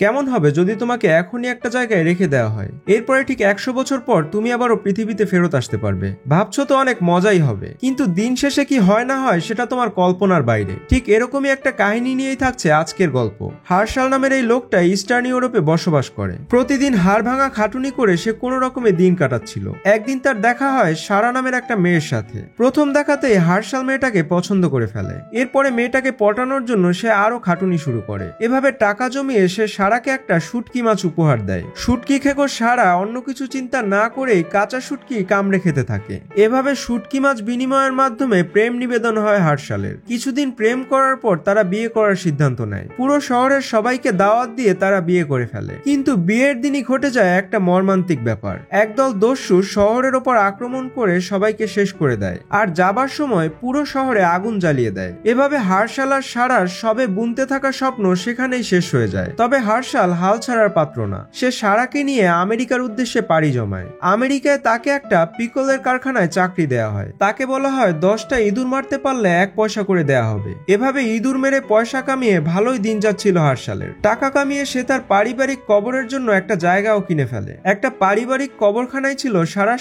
কেমন হবে যদি তোমাকে এখনই একটা জায়গায় রেখে দেওয়া হয়, এরপরে ঠিক 100 বছর পর তুমি আবারও পৃথিবীতে ফেরত আসতে পারবে? ভাবছো তো অনেক মজাই হবে, কিন্তু দিন শেষে কি হয় না হয় সেটা তোমার কল্পনার বাইরে। ঠিক এরকমই একটা কাহিনী নিয়েই থাকছে আজকের গল্প। হার্শাল নামের এই লোকটা ইস্টার্ন ইউরোপে বসবাস করে। প্রতিদিন হাড় ভাঙা খাটুনি করে সে কোনো রকমে দিন কাটাচ্ছিল। একদিন তার দেখা হয় সারা নামের একটা মেয়ের সাথে। প্রথম দেখাতেই হার্শাল মেয়েটাকে পছন্দ করে ফেলে। এরপরে মেয়েটাকে পটানোর জন্য সে আরো খাটুনি শুরু করে। এভাবে টাকা জমিয়ে সে সারাকে একটা শুটকি মাছ উপহার দেয়। শুটকি খেকো সারা অন্য কিছু চিন্তা না করেই কাঁচা শুটকি কামড়ে খেতে থাকে। এভাবে শুটকি মাছ বিনিময়ের মাধ্যমে প্রেম নিবেদন হয় হার্শালের। কিছুদিন প্রেম করার পর তারা বিয়ে করার সিদ্ধান্ত নেয়। পুরো শহরের সবাইকে দাওয়াত দিয়ে তারা বিয়ে করে ফেলে। কিন্তু বিয়ের দিনই ঘটে যায় একটা মর্মান্তিক ব্যাপার। একদল দস্যু শহরের ওপর আক্রমণ করে সবাইকে শেষ করে দেয়, আর যাবার সময় পুরো শহরে আগুন জ্বালিয়ে দেয়। এভাবে হার্শাল আর সারার সবে বুনতে থাকা স্বপ্ন সেখানেই শেষ হয়ে যায়। তবে হার্শাল হাল ছাড়ার পাত্র না। সে সারাকে নিয়ে আমেরিকার উদ্দেশ্যে পাড়ি জমায়। আমেরিকায় তাকে একটা পিকলের কারখানায় চাকরি দেওয়া হয়। তাকে বলা হয় 10টা ইঁদুর মারতে পারলে 1 পয়সা করে দেয়া হবে। এভাবে ইঁদুর মেরে পয়সা কামিয়ে ভালোই দিন যাচ্ছিল হার্শালের। টাকা কামিয়ে সে তার পারিবারিক কবরের জন্য একটা জায়গাও কিনে ফেলে। একটা পারিবারিক কবরখানায় ছিল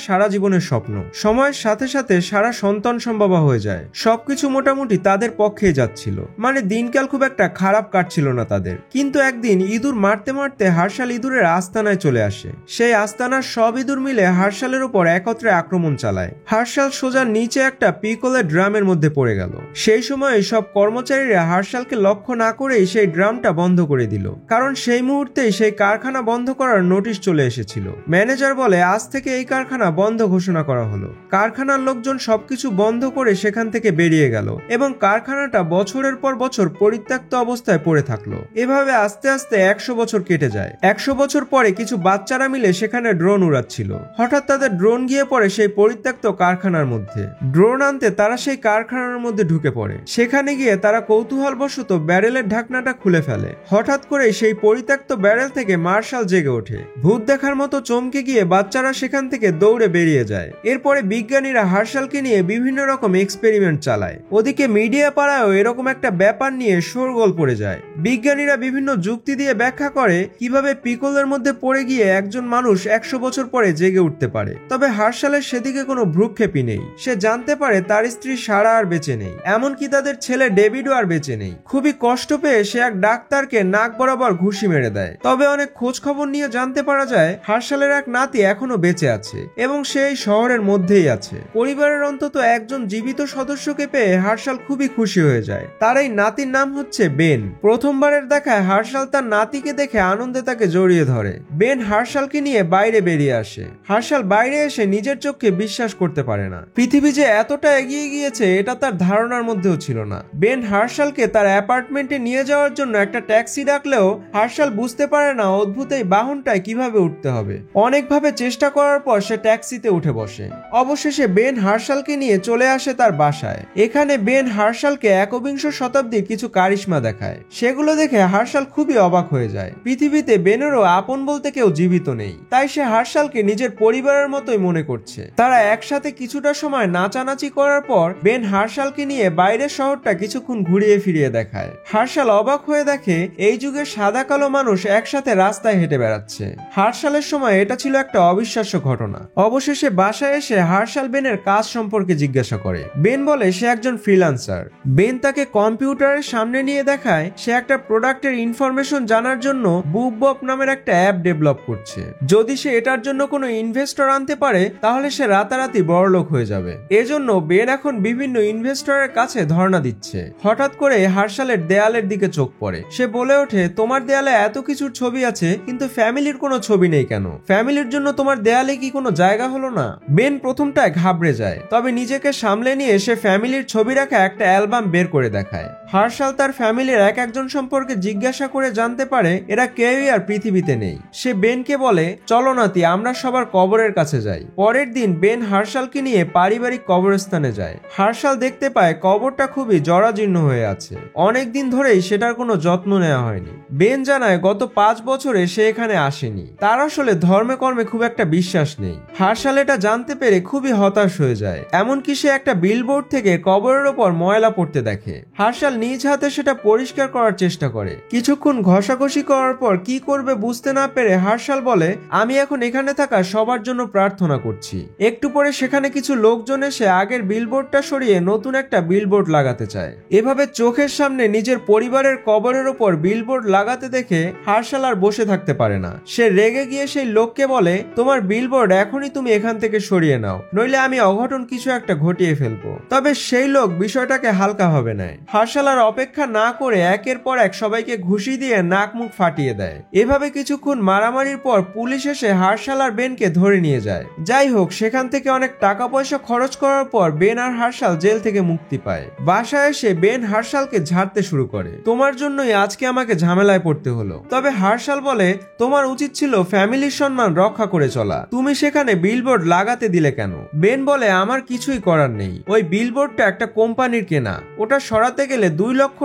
সারা জীবনের স্বপ্ন। সময়ের সাথে সাথে সারা সন্তান সম্ভবা হয়ে যায়। সবকিছু মোটামুটি তাদের পক্ষেই যাচ্ছিল, মানে দিনকাল খুব একটা খারাপ কাটছিল না তাদের। কিন্তু একদিন ইঁদুর মারতে মারতে হার্শাল ইঁদুরের আস্তানায় চলে আসে। সেই আস্তানার সব ইঁদুর মিলে হার্শালের উপর একত্রে আক্রমণ চালায়। হার্শাল সোজা নিচে একটা পিকলের ড্রামের মধ্যে পড়ে গেল। সেই সময় সব কর্মচারীরা হার্শালকে লক্ষ্য না করেই সেই ড্রামটা বন্ধ করে দিল, কারণ সেই মুহূর্তেই সেই কারখানা বন্ধ করার নোটিশ চলে এসেছিল। ম্যানেজার বলে আজ থেকে এই কারখানা বন্ধ ঘোষণা করা হলো। কারখানার লোকজন সবকিছু বন্ধ করে সেখান থেকে বেরিয়ে গেল এবং কারখানাটা বছরের পর বছর পরিত্যক্ত অবস্থায় পড়ে থাকলো। এভাবে আস্তে আস্তে 100 বছর কেটে যায়। 100 বছর পরে কিছু বাচ্চারা মিলে সেখানে ড্রোন উড়াচ্ছিল। হঠাৎ তাদের ড্রোন গিয়ে পড়ে সেই পরিত্যক্ত কারখানার মধ্যে। ড্রোন আনতে তারা সেই কারখানার মধ্যে ঢুকে পড়ে। সেখানে গিয়ে তারা কৌতূহলবশত ব্যারেলের ঢাকনাটা খুলে ফেলে। হঠাৎ করে সেই পরিত্যক্ত ব্যারেল থেকে মার্শাল জেগে ওঠে। ভূত দেখার মতো চমকে গিয়ে বাচ্চারা সেখান থেকে দৌড়ে বেরিয়ে যায়। এরপরে বিজ্ঞানীরা হার্শালকে নিয়ে বিভিন্ন রকম এক্সপেরিমেন্ট চালায়। ওদিকে মিডিয়া পাড়ায়ও এরকম একটা ব্যাপার নিয়ে শোরগোল পড়ে যায়। বিজ্ঞানীরা বিভিন্ন যুক্তি দিয়ে ব্যাখ্যা করে কিভাবে পিকলের মধ্যে পড়ে গিয়ে একজন মানুষ 100 বছর পরে জেগে উঠতে পারে। তবে হার্শালের সেদিকে কোনো ভ্রুক্ষেপই নেই। সে জানতে পারে তার স্ত্রী সারা আর বেঁচে নেই, এমনকি তাদের ছেলে ডেভিডও আর বেঁচে নেই। খুবই কষ্ট পেয়ে সে এক ডাক্তারকে নাক বরাবর ঘুষি মেরে দেয়। তবে অনেক খোঁজ খবর নিয়ে জানতে পারা যায় হার্শালের এক নাতি এখনো বেঁচে আছে এবং সে এই শহরের মধ্যেই আছে। পরিবারের অন্তত একজন জীবিত সদস্যকে পেয়ে হার্শাল খুবই খুশি হয়ে যায়। তার এই নাতির নাম হচ্ছে বেন। প্রথমবারের দেখায় হার্শাল তার নাতিকে দেখে আনন্দে তাকে জড়িয়ে ধরে। বেন হার্শালকে নিয়ে বাইরে বেরিয়ে আসে। হার্শাল বাইরে এসে নিজের চোখকে বিশ্বাস করতে পারে না। পৃথিবী যে এতটা এগিয়ে গিয়েছে এটা তার ধারণার মধ্যেও ছিল না। বেন হার্শালকে তার অ্যাপার্টমেন্টে নিয়ে যাওয়ার জন্য একটা ট্যাক্সি ডাকলেও হার্শাল বুঝতে পারে না অদ্ভুত এই বাহনটায় কিভাবে উঠতে হবে। অনেকভাবে চেষ্টা করার পর সে ট্যাক্সিতে উঠে বসে। অবশেষে বেন হার্শালকে নিয়ে চলে আসে তার বাসায়। এখানে বেন হার্শালকে 21শ শতাব্দীর কিছু কারিশমা দেখায়। সেগুলো দেখে হার্শাল খুবই অবাক হয়ে যায়। পৃথিবীতে বেনেরও আপন বলতে কেউ জীবিত নেই, তাই সে হার্শালকে নিজের পরিবারের মতোই মনে করছে। তারা একসাথে কিছুটা সময় নাচানাচি করার পর বেন হার্শালকে নিয়ে বাইরের শহরটা কিছুক্ষণ ঘুরিয়ে ফিরিয়ে দেখায়। হার্শাল অবাক হয়ে দেখে এই যুগে সাদা কালো মানুষ একসাথে রাস্তায় হেঁটে বেড়াচ্ছে। হার্শালের সময় এটা ছিল একটা অবিশ্বাস্য ঘটনা। অবশেষে বাসায় এসে হার্শাল বেনের কাজ সম্পর্কে জিজ্ঞাসা করে। বেন বলে সে একজন ফ্রিল্যান্সার। বেন তাকে কম্পিউটারের সামনে নিয়ে দেখায় সে একটা প্রোডাক্টের ইনফরমেশন জানার জন্য বুকবপ নামের একটা অ্যাপ ডেভেলপ করছে। যদি সে এটার জন্য কোনো ইনভেস্টর আনতে পারে তাহলে সে রাতারাতি বড়লোক হয়ে যাবে। এজন্য বেন এখন বিভিন্ন ইনভেস্টরের কাছে ধর্ণা দিচ্ছে। হঠাৎ করে হার্শালের দেয়ালের দিকে চোখ পড়ে। সে বলে ওঠে, তোমার দেয়ালে এত কিছুর ছবি আছে কিন্তু ফ্যামিলির কোনো ছবি নেই কেন? ফ্যামিলির জন্য তোমার দেয়ালে কি কোনো জায়গা হলো না? বেন প্রথমটায় ঘাবড়ে যায়, তবে নিজেকে সামলে নিয়ে সে ফ্যামিলির ছবি রাখা একটা অ্যালবাম বের করে দেখায়। হার্শাল তার ফ্যামিলির এক একজন সম্পর্কে জিজ্ঞাসা করে জানতে পারে এরা কেউই আর পৃথিবীতে নেই। সে বেনকে বলে, চলো নাতি আমরা সবার কবরের কাছে যাই। পরের দিন বেন হার্শালকে নিয়ে পারিবারিক কবরস্থানে যায়। হার্শাল দেখতে পায় কবরটা খুবই জরাজীর্ণ হয়ে আছে। অনেকদিন ধরেই সেটার কোনো যত্ন নেওয়া হয়নি। বেন জানায় গত 5 বছরে সে এখানে আসেনি। তার আসলে ধর্মে কর্মে খুব একটা বিশ্বাস নেই। হার্শাল এটা জানতে পেরে খুবই হতাশ হয়ে যায়। এমনকি সে একটা বিলবোর্ড থেকে কবরের ওপর ময়লা পড়তে দেখে। হার্শাল নিজ হাতে সেটা পরিষ্কার করার চেষ্টা করে। কিছুক্ষণ ঘষাঘষি ঘষাঘষি করার পর কি করবে বুঝতে না পেরে হার্শাল বলে, আমি এখন এখানে থাকা সবার জন্য প্রার্থনা করছি। একটু পরে সেখানে কিছু লোকজন এসে আগের বিলবোর্ডটা সরিয়ে নতুন একটা বিলবোর্ড লাগাতে চায়। এভাবে চোখের সামনে নিজের পরিবারের কবরের ওপর বিলবোর্ড লাগাতে দেখে হার্শাল আর বসে থাকতে পারে না। সে রেগে গিয়ে সেই লোককে বলে, তোমার বিলবোর্ড এখনই তুমি এখান থেকে সরিয়ে নাও, নইলে আমি অঘটন কিছু একটা ঘটিয়ে ফেলবো। তবে সেই লোক বিষয়টাকে হালকাভাবে নেয়। হার্শাল আর অপেক্ষা না করে একের পর এক সবাইকে ঘুষি দিয়ে নাক মুখ ফাটিয়ে দেয়। এভাবে কিছুক্ষণ মারামারির পর পুলিশ এসে হার্শাল আর বেনকে ধরে নিয়ে যায়। যাই হোক, সেখান থেকে অনেক টাকা পয়সা খরচ করার পর বেন আর হার্শাল জেল থেকে মুক্তি পায়। বাসায় এসে বেন হার্শালকে ঝাড়তে শুরু করে, তোমার জন্যই আজকে আমাকে ঝামেলায় পড়তে হলো। তবে হার্শাল বলে, তোমার উচিত ছিল ফ্যামিলির সম্মান রক্ষা করে চলা, তুমি সেখানে বিলবোর্ড লাগাতে দিলে কেন? বেন বলে, আমার কিছুই করার নেই, ওই বিলবোর্ডটা একটা কোম্পানির কেনা, ওটা সরাতে গেলে $2 লক্ষ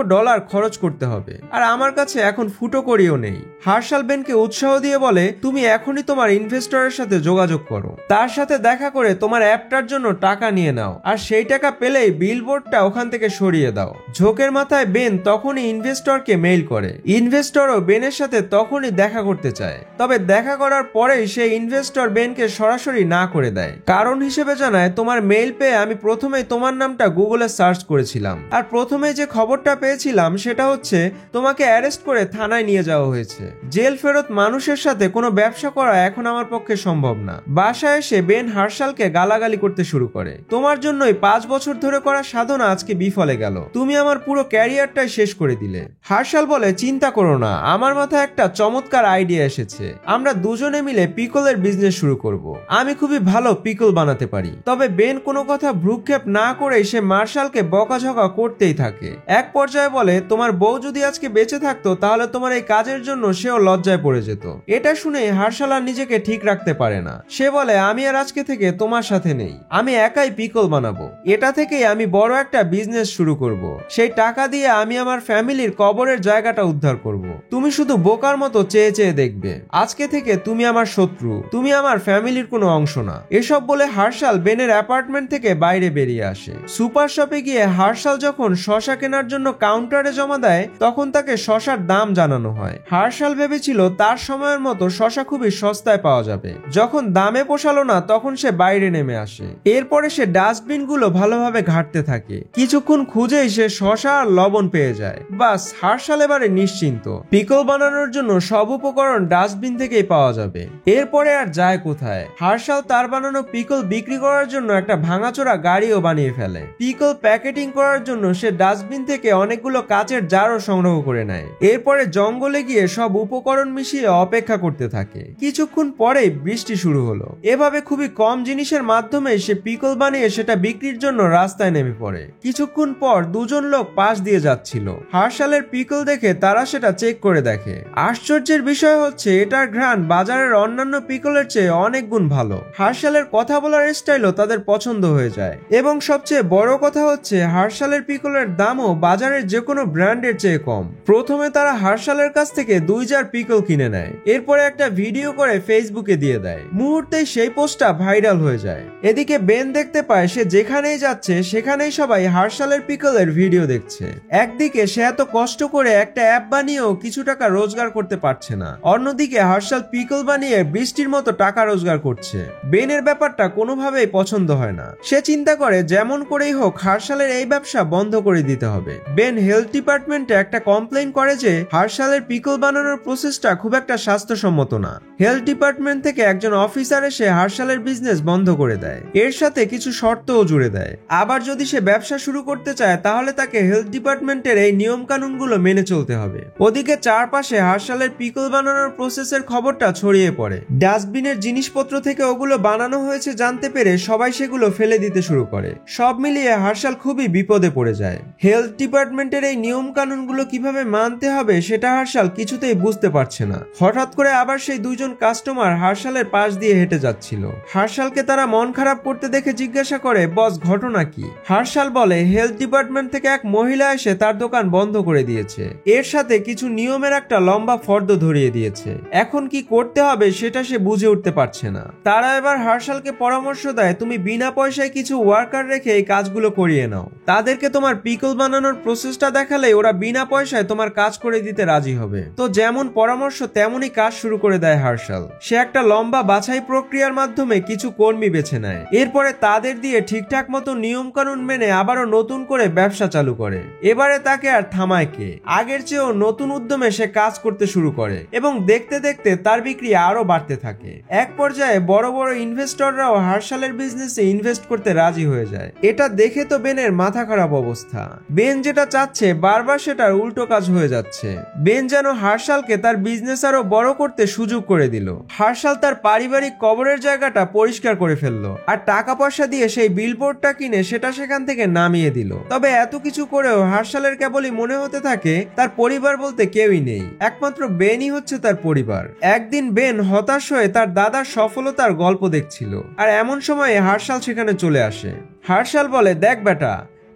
খরচ করতে হবে, আর আমার কাছে এখন ফুটো করিও নেই। হার্শাল বেনকে উৎসাহ দিয়ে বলে, তুমি এখনই তোমার ইনভেস্টরের সাথে যোগাযোগ করো, তার সাথে দেখা করে তোমার অ্যাপটার জন্য টাকা নিয়ে নাও, আর সেই টাকা পেলেই বিলবোর্ডটা ওখান থেকে সরিয়ে দাও। ঝোঁকের মাথায় বেন তখনই ইনভেস্টরকে মেইল করে। ইনভেস্টরও বেনের সাথে তখনই দেখা করতে চায়, তবে দেখা করার পরেই সেই ইনভেস্টর বেনকে সরাসরি না করে দেয়। কারণ হিসেবে জানায়, তোমার মেইল পেয়ে আমি প্রথমেই তোমার নামটা গুগলে সার্চ করেছিলাম, আর প্রথমে যে খবরটা পেয়েছিলাম সেটা হচ্ছে তোমাকে অ্যারেস্ট করে থানায় নিয়ে যাওয়া হয়েছে। জেল ফেরত মানুষের সাথে কোনো ব্যবসা করা এখন আমার পক্ষে সম্ভব না। বাসায় এসে বেন হার্শালকে গালাগালি করতে শুরু করে, তোমার জন্যই 5 বছর ধরে করা সাধনা আজকে বিফলে গেল, তুমি আমার পুরো ক্যারিয়ারটাই শেষ করে দিলে। হার্শাল বলে, চিন্তা করো না, আমার মাথায় একটা চমৎকার আইডিয়া এসেছে, আমরা দুজনে মিলে পিকলের বিজনেস শুরু করব, আমি খুবই ভালো পিকল বানাতে পারি। তবে বেন কোনো কথা ভ্রুক্ষেপ না করে সে মার্শালকে বকাঝকা করতেই থাকে। এক পর্যায়ে বলে, তোমার বউ যদি আজকে বেঁচে থাকতো তাহলে তোমার এই কাজের জন্য সেও লজ্জায় পড়ে যেত। এটা শুনে হার্শাল আর নিজেকে ঠিক রাখতে পারে না। সে বলে, আমি আর আজকে থেকে তোমার সাথে নেই, আমি একাই পিকল বানাবো, এটা থেকেই আমি বড় একটা বিজনেস শুরু করব, সেই টাকা দিয়ে আমি আমার ফ্যামিলির কবরের জায়গাটা উদ্ধার করব, তুমি শুধু বোকার মতো চেয়ে চেয়ে দেখবে, আজকে থেকে তুমি আমার শত্রু, তুমি আমার ফ্যামিলির কোনো অংশ না। এসব বলে হার্শাল বেনের অ্যাপার্টমেন্ট থেকে বাইরে বেরিয়ে আসে। সুপার শপে গিয়ে হার্শাল যখন শশা কেনার জন্য কাউন্টারে জমা দেয় তখন তাকে শশার দাম জানানো হয়। হার্শাল ভেবেছিল তার সময়ের মতো শশা খুবই সস্তায় পাওয়া যাবে। যখন দামে পোষালো না তখন সে বাইরে নেমে আসে। এরপরে সে ডাস্টবিনগুলো ভালোভাবে ঘাঁটতে থাকে। কিছুক্ষণ খুঁজেই সে শশা আর লবণ পেয়ে যায়। বাস, হার্শাল এবারে নিশ্চিন্ত, পিকল বানানোর জন্য সব উপকরণ ডাস্টবিন থেকেই পাওয়া যাবে। এরপরে আর যায় কোথায়? হার্শাল তার বানানো পিকল বিক্রি করার জন্য একটা ভাঙাচোরা গাড়িও বানিয়ে ফেলে। পিকল প্যাকেটিং করার জন্য সে ডাস্টবিন থেকে অনেকগুলো কাচের জারও সংগ্রহ করে নেয়। এরপরে জঙ্গলে গিয়ে সব উপকরণ মিশিয়ে অপেক্ষা করতে থাকে। কিছুক্ষণ পরেই বৃষ্টি শুরু হলো। এভাবে খুবই কম জিনিসের মাধ্যমে সে পিকল বানিয়ে সেটা বিক্রির জন্য রাস্তায় নেমে পড়ে। কিছুক্ষণ পর দুজন লোক পাশ দিয়ে যাচ্ছিল। হার্শালের পিকল দেখে তারা সেটা চেক করে দেখে। আশ্চর্যের বিষয় হচ্ছে এটার ঘ্রাণ বাজারের অন্যান্য পিকলের চেয়ে অনেক গুণ ভালো। হার্শালের কথা বলার স্টাইলও তাদের পছন্দ হয়ে যায় এবং সবচেয়ে বড় কথা হচ্ছে হার্শালের পিকলের দামও বাজারের যে কোনো ব্র্যান্ডের চেয়ে কম। প্রথমে তারা হার্শালের কাছ থেকে 2 জার পিকল কিনে নেয়। এরপরে একটা ভিডিও করে ফেসবুকে দিয়ে দেয়। মুহূর্তেই সেই পোস্টটা ভাইরাল হয়ে যায়। এদিকে বেন দেখতে পায় সে যেখানেই যাচ্ছে সেখানেই সবাই হার্শালের পিকলের ভিডিও দেখছে। একদিকে সে এত কষ্ট করে একটা অ্যাপ বানিয়েও কিছু টাকা রোজগার করতে পারছে না, অন্যদিকে হার্শাল পিকল বানিয়ে বৃষ্টির মতো টাকা রোজগার করছে। বেনের ব্যাপারটা কোনোভাবেই পছন্দ হয় না। সে চিন্তা করে যেমন করেই হোক হার্শালের এই ব্যবসা বন্ধ করে দিতে হবে। বেন হেলথ ডিপার্টমেন্টে একটা কমপ্লেইন করে যে হার্শালের পিকল বানানোর প্রসেসটা খুব একটা স্বাস্থ্যসম্মত না। হেলথ ডিপার্টমেন্ট থেকে একজন অফিসার এসে হার্শালের বিজনেস বন্ধ করে দেয়। এর সাথে কিছু শর্তও জুড়ে দেয়। আবার যদি সে ব্যবসা শুরু করতে চায় তাহলে তাকে হেলথ ডিপার্টমেন্টের এই নিয়ম কানুনগুলো মেনে চলতে হবে। ওদিকে চারপাশে হার্শালের পিকল বানানোর প্রসেসের খবরটা ছড়িয়ে পড়ে। ডাস্টবিনের জিনিসপত্র থেকে ওগুলো বানানো হয়েছে জানতে পেরে সবাই সেগুলো ফেলে দিতে শুরু করে। সব মিলিয়ে হার্শাল খুবই বিপদে পড়ে যায়। হেলথ ডিপার্টমেন্টের এই নিয়ম কানুনগুলো কিভাবে মানতে হবে সেটা হার্শাল কিছুতেই বুঝতে পারছে না। হঠাৎ করে আবার সেই দুইজন কাস্টমার হার্শালের পাশ দিয়ে হেঁটে যাচ্ছিল। হার্শালকে তারা মন খারাপ করতে দেখে জিজ্ঞাসা করে, বস ঘটনা কি? হার্শাল বলে, হেলথ ডিপার্টমেন্ট থেকে এক মহিলা এসে তার দোকান বন্ধ করে দিয়েছে, এর সাথে কিছু নিয়মের একটা লম্বা ফর্দ ধরিয়ে দিয়েছে। এখন কি করতে হবে সেটা সে বুঝে উঠতে পারছে না। তারা এবার হার্শালকে পরামর্শ দেয়, তুমি বিনা পয়সায় কিছু ওয়ার্কার রেখে এই কাজগুলো করিয়ে নাও। তাদেরকে তোমার পিকল বানানোর প্রসেসটা দেখালে ওরা বিনা পয়সায় তোমার কাজ করে দিতে রাজি রাজি হবে। তো যেমন পরামর্শ তেমনই কাজ শুরু করে দেয় হার্শাল। সে একটা লম্বা বাছাই প্রক্রিয়ার মাধ্যমে কিছু কর্মী বেছে নেয়। এরপরে তাদের দিয়ে ঠিকঠাক মতো নিয়ম কানুন মেনে আবারও নতুন করে ব্যবসা চালু করে। এবারে তাকে আর থামায় কে? আগের চেয়েও নতুন উদ্যমে সে কাজ করতে শুরু করে এবং দেখতে দেখতে তার বিক্রি আরো বাড়তে থাকে। এক পর্যায়ে বড় বড় ইনভেস্টররাও হার্শালের বিজনেসে ইনভেস্ট করতে রাজি হয়ে যায়। এটা দেখে তো বেনের মাথা খারাপ অবস্থা। বেন যেটা চাচ্ছে বারবার সেটার উল্টো কাজ হয়ে যাচ্ছে। বেন যেন হার্শালকে তার বিজনেস আরো বড় করতে সুযোগ করে দিল। হার্শাল তার পারিবারিক কবরের জায়গাটা পরিষ্কার করে ফেললো আর টাকা পয়সা দিয়ে সেই বিলবোর্ডটা কিনে সেটা সেখান থেকে নামিয়ে দিল। তবে এত কিছু করেও হার্শালের কেবলই মনে হতে থাকে তার পরিবার বলতে কেউই নেই, একমাত্র বেনই হচ্ছে তার পরিবার। একদিন বেন হতাশ হয়ে তার দাদার সফলতার গল্প দেখছিল আর এমন সময়ে হার্শাল সেখানে চলে আসে। হার্শাল বলে, দেখ বেটা,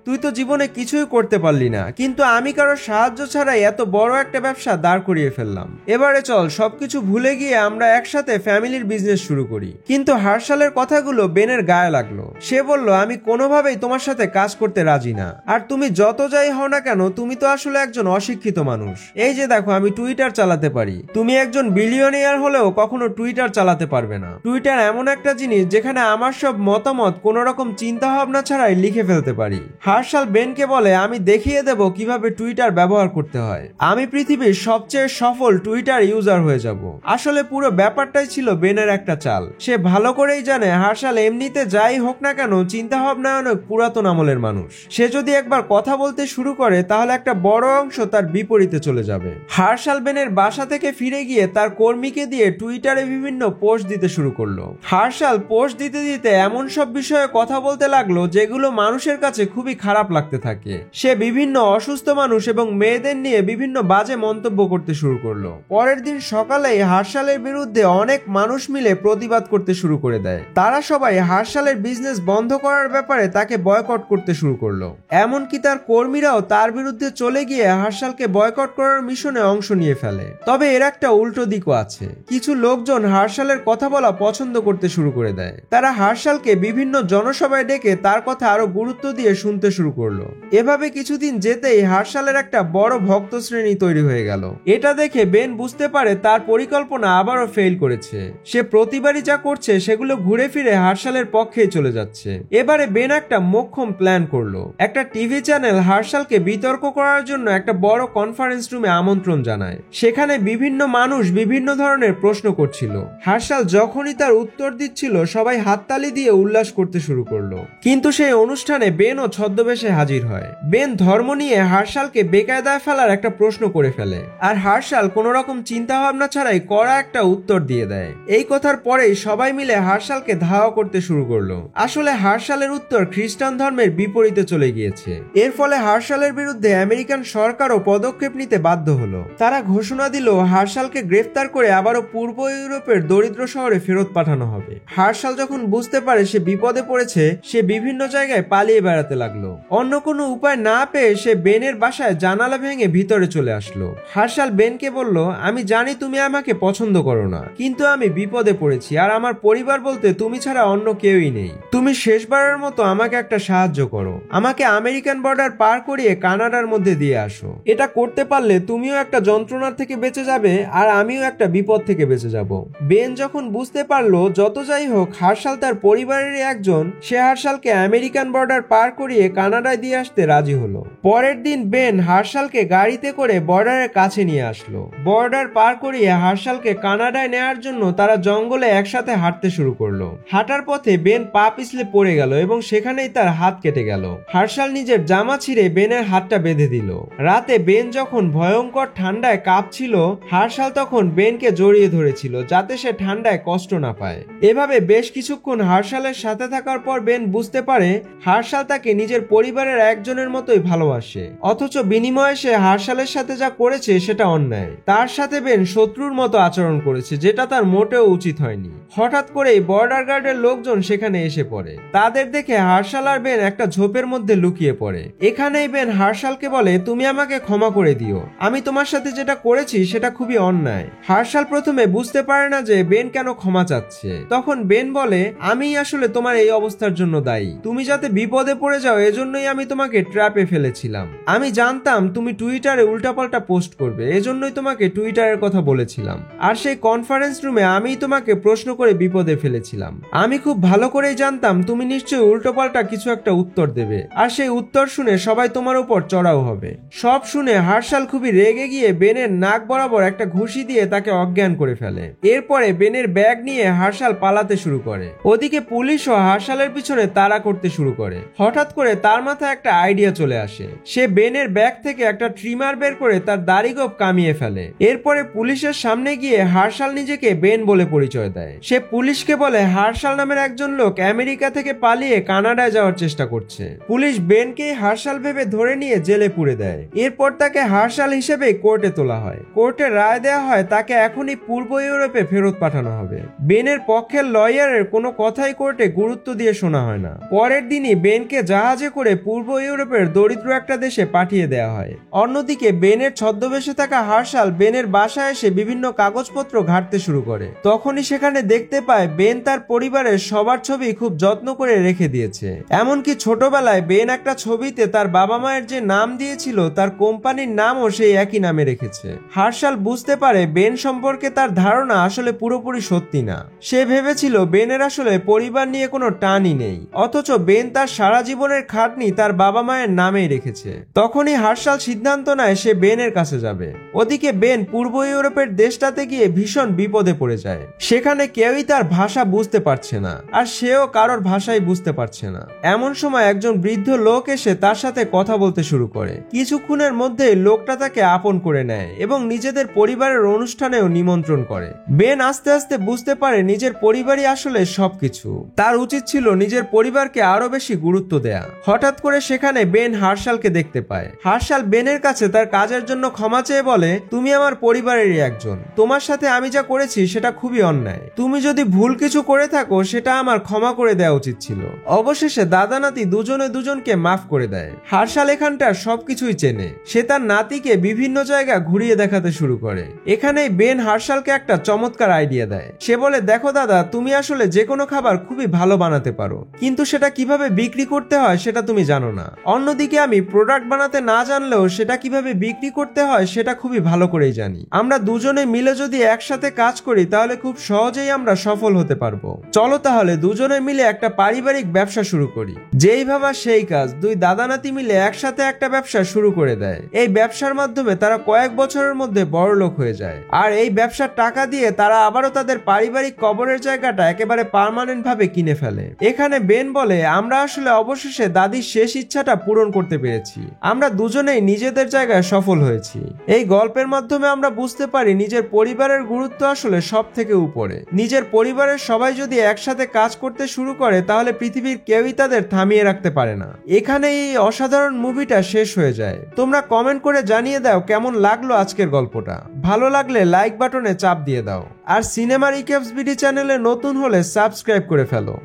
তুই তো জীবনে কিছুই করতে পারলি না, কিন্তু আমি কারোর সাহায্য ছাড়াই এত বড় একটা ব্যবসা দাঁড় করিয়ে ফেললাম। এবারে চল সবকিছু ভুলে গিয়ে আমরা একসাথে ফ্যামিলির বিজনেস শুরু করি। কিন্তু হার্শালের কথাগুলো বেনের গায়ে লাগলো। সে বলল, আমি কোনোভাবেই তোমার সাথে কাজ করতে রাজি না। আর তুমি যত যাই হও না কেন, তুমি তো আসলে একজন অশিক্ষিত মানুষ। এই যে দেখো, আমি টুইটার চালাতে পারি। তুমি একজন বিলিয়নিয়ার হলেও কখনো টুইটার চালাতে পারবে না। টুইটার এমন একটা জিনিস যেখানে আমার সব মতামত কোনো রকম চিন্তা ভাবনা ছাড়াই লিখে ফেলতে পারি। হার্শাল বেনকে বলে, আমি দেখিয়ে দেব কিভাবে টুইটার ব্যবহার করতে হয়। আমি পৃথিবীর সবচেয়ে সফল টুইটার ইউজার হয়ে যাব। আসলে পুরো ব্যাপারটাই ছিল বেনের একটা চাল। সে ভালো করেই জানে হার্শাল এমনিতে যাই হোক না কেন চিন্তা ভাবনায় অনেক পুরাতন আমলের মানুষ। সে যদি একবার কথা বলতে শুরু করে তাহলে একটা বড় অংশ তার বিপরীতে চলে যাবে। হার্শাল বেনের বাসা থেকে ফিরে গিয়ে তার কর্মীকে দিয়ে টুইটারে বিভিন্ন পোস্ট দিতে শুরু করলো। হার্শাল পোস্ট দিতে দিতে এমন সব বিষয়ে কথা বলতে লাগলো যেগুলো মানুষের কাছে খুবই খারাপ লাগতে থাকে। সে বিভিন্ন অসুস্থ মানুষ এবং মেয়েদের নিয়ে বিভিন্ন বাজে মন্তব্য করতে শুরু করলো। পরের দিন সকালেই হার্শালের বিরুদ্ধে অনেক মানুষ মিলে প্রতিবাদ করতে শুরু করে দেয়। তারা সবাই হার্শালের বিজনেস বন্ধ করার ব্যাপারে তাকে বয়কট করতে শুরু করলো। এমনকি তার কর্মীরাও তার বিরুদ্ধে চলে গিয়ে হার্শালকে বয়কট করার মিশনে অংশ নিয়ে ফেলে। তবে এর একটা উল্টো দিকও আছে। কিছু লোকজন হার্শালের কথা বলা পছন্দ করতে শুরু করে দেয়। তারা হার্শালকে বিভিন্ন জনসভায় ডেকে তার কথা আরো গুরুত্ব দিয়ে শুনতে শুরু করলো। এভাবে কিছুদিন যেতেই হার্শালের একটা বড় ভক্ত শ্রেণী তৈরি হয়ে গেল। এটা দেখে বেন বুঝতে পারে তার পরিকল্পনা আবারও ফেল করেছে। সে প্রতিবারই যা করছে সেগুলো ঘুরে ফিরে হার্শালের পক্ষেই চলে যাচ্ছে। এবারে বেন একটা মোক্ষম প্ল্যান করলো। একটা টিভি চ্যানেল হার্শালকে বিতর্ক করার জন্য একটা বড় কনফারেন্স রুমে আমন্ত্রণ জানায়। সেখানে বিভিন্ন মানুষ বিভিন্ন ধরনের প্রশ্ন করছিল। হার্শাল যখনই তার উত্তর দিচ্ছিল সবাই হাততালি দিয়ে উল্লাস করতে শুরু করলো। কিন্তু সেই অনুষ্ঠানে বেনও ছদ্মবেশে হাজির হয়। বেন ধর্ম নিয়ে হার্শালকে বেকায়দায় ফেলার একটা প্রশ্ন করে ফেলে আর হার্শাল কোন রকম চিন্তা ভাবনা ছাড়াই কড়া একটা উত্তর দিয়ে দেয়। এই কথার পরেই সবাই মিলে হার্শালকে ধাওয়া করতে শুরু করলো। আসলে হার্শালের উত্তর খ্রিস্টান ধর্মের বিপরীতে চলে গিয়েছে। এর ফলে হার্শালের বিরুদ্ধে আমেরিকান সরকারও পদক্ষেপ নিতে বাধ্য হলো। তারা ঘোষণা দিল হার্শালকে গ্রেফতার করে আবারও পূর্ব ইউরোপের দরিদ্র শহরে ফেরত পাঠানো হবে। হার্শাল যখন বুঝতে পারে সে বিপদে পড়েছে, সে বিভিন্ন জায়গায় পালিয়ে বেড়াতে লাগলো। অন্য কোনো উপায় না পেয়ে সে বেনের বাসায় জানালা ভেঙে ভিতরে চলে আসলো। হার্শাল বেনকে বলল, আমি জানি তুমি আমাকে পছন্দ করো না, কিন্তু আমি বিপদে পড়েছি আর আমার পরিবার বলতে তুমি ছাড়া অন্য কেউই নেই। তুমি শেষবারের মতো আমাকে একটা সাহায্য করো। আমাকে আমেরিকান বর্ডার পার করিয়ে কানাডার মধ্যে দিয়ে আসো। এটা করতে পারলে তুমিও একটা যন্ত্রণার থেকে বেঁচে যাবে আর আমিও একটা বিপদ থেকে বেঁচে যাব। বেন যখন বুঝতে পারলো যত যাই হোক হার্শাল তার পরিবারেরই একজন, সে হার্শালকে আমেরিকান বর্ডার পার করিয়ে কানাডায় দিয়ে আসতে রাজি হলো। পরের দিন বেন হার্শালকে গাড়িতে করে বর্ডারের কাছে নিয়ে আসলো। বর্ডার পার করিয়ে হার্শালকে কানাডায় নেয়ার জন্য তারা জঙ্গলে একসাথে হাঁটতে শুরু করলো। হাঁটার পথে বেন পা পিছলে পড়ে গেল এবং সেখানেই তার হাত কেটে গেল। হার্শাল নিজের জামা ছিঁড়ে বেনের হাতটা বেঁধে দিল। রাতে বেন যখন ভয়ঙ্কর ঠান্ডায় কাঁপছিল, হার্শাল তখন বেনকে জড়িয়ে ধরেছিল যাতে সে ঠান্ডায় কষ্ট না পায়। এভাবে বেশ কিছুক্ষণ হার্শালের সাথে থাকার পর বেন বুঝতে পারে হার্শাল তাকে নিজের পরিবারের একজনের মতোই ভালোবাসে, অথচ বিনিময়ে সে হার্শালের সাথে যা করেছে সেটা অন্যায়। তার সাথে বেন শত্রুর মতো আচরণ করেছে, যেটা তার মোটেও উচিত হয়নি। হঠাৎ করেই বর্ডার গার্ডের লোকজন সেখানে এসে পড়ে। তাদের দেখে হার্শাল আর বেন একটা ঝোপের মধ্যে লুকিয়ে পড়ে। এখানেই বেন হার্শালকে বলে, তুমি আমাকে ক্ষমা করে দিও, আমি তোমার সাথে যেটা করেছি সেটা খুবই অন্যায়। হার্শাল প্রথমে বুঝতে পারে না যে বেন কেন ক্ষমা চাচ্ছে। তখন বেন বলে, আমি আসলে তোমার এই অবস্থার জন্য দায়ী। তুমি যাতে বিপদে পড়ে যাও এজন্যই আমি তোমাকে ট্র্যাপে ফেলেছিলাম। আমি জানতাম তুমি টুইটারে উল্টাপাল্টা পোস্ট করবে, এজন্যই তোমাকে টুইটারের কথা বলেছিলাম। আর সেই কনফারেন্স রুমে আমিই তোমাকে প্রশ্ন করে বিপদে ফেলেছিলাম। আমি খুব ভালো করেই জানতাম তুমি নিশ্চয়ই উল্টোপাল্টা কিছু একটা উত্তর দেবে, আর সেই উত্তর শুনে সবাই তোমার উপর চড়াও হবে। সব শুনে হার্শাল খুবই রেগে গিয়ে বেনের নাক বরাবর একটা ঘুষি দিয়ে তাকে অজ্ঞান করে ফেলে। এরপরে বেনের ব্যাগ নিয়ে হার্শাল পালাতে শুরু করে। ওদিকে পুলিশও হার্শালের পিছনে তাড়া করতে শুরু করে। হঠাৎ করে তার মাথায় একটা আইডিয়া চলে আসে। সে বেনের ব্যাগ থেকে একটা ট্রিমার বের করে তার দাড়িগোপ কামিয়ে ফেলে। এরপরে পুলিশের সামনে গিয়ে হার্শাল নিজেকে বেন বলে পরিচয় দেয়। সে পুলিশকে বলে হার্শাল নামের একজন লোক আমেরিকা থেকে পালিয়ে কানাডায় যাওয়ার চেষ্টা করছে। পুলিশ বেনকে হার্শাল ভেবে ধরে নিয়ে জেলে পুরে দেয়। এরপর তাকে হার্শাল হিসেবে কোর্টে তোলা হয়। কোর্টে রায় দেওয়া হয় তাকে এখনই পূর্ব ইউরোপে ফেরত পাঠানো হবে। বেনের পক্ষের লয়ারের কোনো কথাই কোর্টে গুরুত্ব দিয়ে শোনা হয় না। পরের দিনই বেনকে জাহাজে করে পূর্ব ইউরোপের দরিদ্র একটা দেশে পাঠিয়ে দেওয়া হয়। অন্যদিকে বেনের ছদ্মবেশে থাকা হার্শাল বেনের বাসায় এসে বিভিন্ন কাগজপত্র ঘাঁটতে শুরু করে। তখনই সেখানে দেখতে পায় বেন তার পরিবারের সবার ছবি খুব যত্ন করে রেখে দিয়েছে। এমনকি ছোটবেলায় বেন একটা ছবিতে তার বাবা মায়ের যে নাম দিয়েছিল তার কোম্পানির নামও সেই একই নামে রেখেছে। হার্শাল বুঝতে পারে বেন সম্পর্কে তার ধারণা আসলে পুরোপুরি সত্যি না। সে ভেবেছিল বেনের আসলে পরিবার নিয়ে কোনো টানই নেই, অথচ বেন তার সারা জীবনের খাটনি তার বাবা মায়ের নামেই রেখেছে। তখনই হার্শাল সিদ্ধান্ত নেয় সে বেনের কাছে যাবে। ওদিকে বেন পূর্ব ইউরোপের দেশটাতে গিয়ে ভীষণ বিপদে পড়ে যায়। সেখানে কেউই তার ভাষা বুঝতে পারছে না, আর সেও কারোর ভাষাই বুঝতে পারছে না। এমন সময় একজন বৃদ্ধ লোক এসে তার সাথে কথা বলতে শুরু করে। কিছুক্ষণের মধ্যেই লোকটা তাকে আপন করে নেয় এবং নিজেদের পরিবারের অনুষ্ঠানেও নিমন্ত্রণ করে। বেন আস্তে আস্তে বুঝতে পারে নিজের পরিবারই আসলে সবকিছু। তার উচিত ছিল নিজের পরিবারকে আরো বেশি গুরুত্ব দেয়া। হঠাৎ করে সেখানে বেন হার্শালকে দেখতে পায়। হার্শাল বেনের কাছে তার কাজের জন্য ক্ষমা চেয়ে বলে, তুমি আমার পরিবারেরই একজন। তোমার সাথে আমি যা করেছি সেটা খুবই অন্যায়। তুমি যদি ভুল কিছু করে থাকো সেটা আমার ক্ষমা করে দেওয়া উচিত ছিল। অবশেষে দাদা নাতি দুজনে দুজনকে মাফ করে দেয়। হার্শাল এখানটার সবকিছুই চেনে। সে তার নাতিকে বিভিন্ন জায়গা ঘুরিয়ে দেখাতে শুরু করে। এখানেই বেন হার্শালকে একটা চমৎকার আইডিয়া দেয়। সে বলে, দেখো দাদা, তুমি আসলে যে কোনো খাবার খুবই ভালো বানাতে পারো, কিন্তু সেটা কিভাবে বিক্রি করতে হয় সেটা তুমি জানো না। অন্যদিকে আমি প্রোডাক্ট বানাতে না জানলেও সেটা কিভাবে বিক্রি করতে হয় সেটা খুবই ভালো করেই জানি। আমরা দুজনে মিলে যদি একসাথে কাজ করি তাহলে খুব সহজেই আমরা সফল হতে পারবো। চলো তাহলে দুজনে মিলে একটা পারিবারিক ব্যবসা শুরু করি। যেই ভাবা সেই কাজ, দুই দাদা নাতি মিলে একসাথে একটা ব্যবসা শুরু করে দেয়। এই ব্যবসার মাধ্যমে তারা কয়েক বছরের মধ্যে বড়লোক হয়ে যায়। আর এই ব্যবসার টাকা দিয়ে তারা আবারও তাদের পারিবারিক কবরের জায়গাটা একেবারে পার্মানেন্ট ভাবে কিনে ফেলে। এখানে বেন বলে, আমরা আসলে অবশেষে দাদির শেষ ইচ্ছাটা পূরণ করতে পেরেছি। আমরা দুজনেই নিজেদের জায়গায় সফল হয়েছি। এই গল্পের মাধ্যমে আমরা বুঝতে পারি নিজের পরিবারের গুরুত্ব আসলে সব থেকে উপরে। নিজের পরিবারের সবাই যদি একসাথে কাজ করতে শুরু করে তাহলে পৃথিবীর কেউই তাদের থামিয়ে রাখতে পারে না। এখানে এই অসাধারণ মুভিটা শেষ হয়ে যায়। তোমরা কমেন্ট করে জানিয়ে দাও কেমন লাগলো আজকের গল্পটা। ভালো লাগলে লাইক বাটনে চাপ দিয়ে দাও। আর সিনেমা রিক্যাপস বিডি চ্যানেলে নতুন হলে সাবস্ক্রাইব করে ফেলো।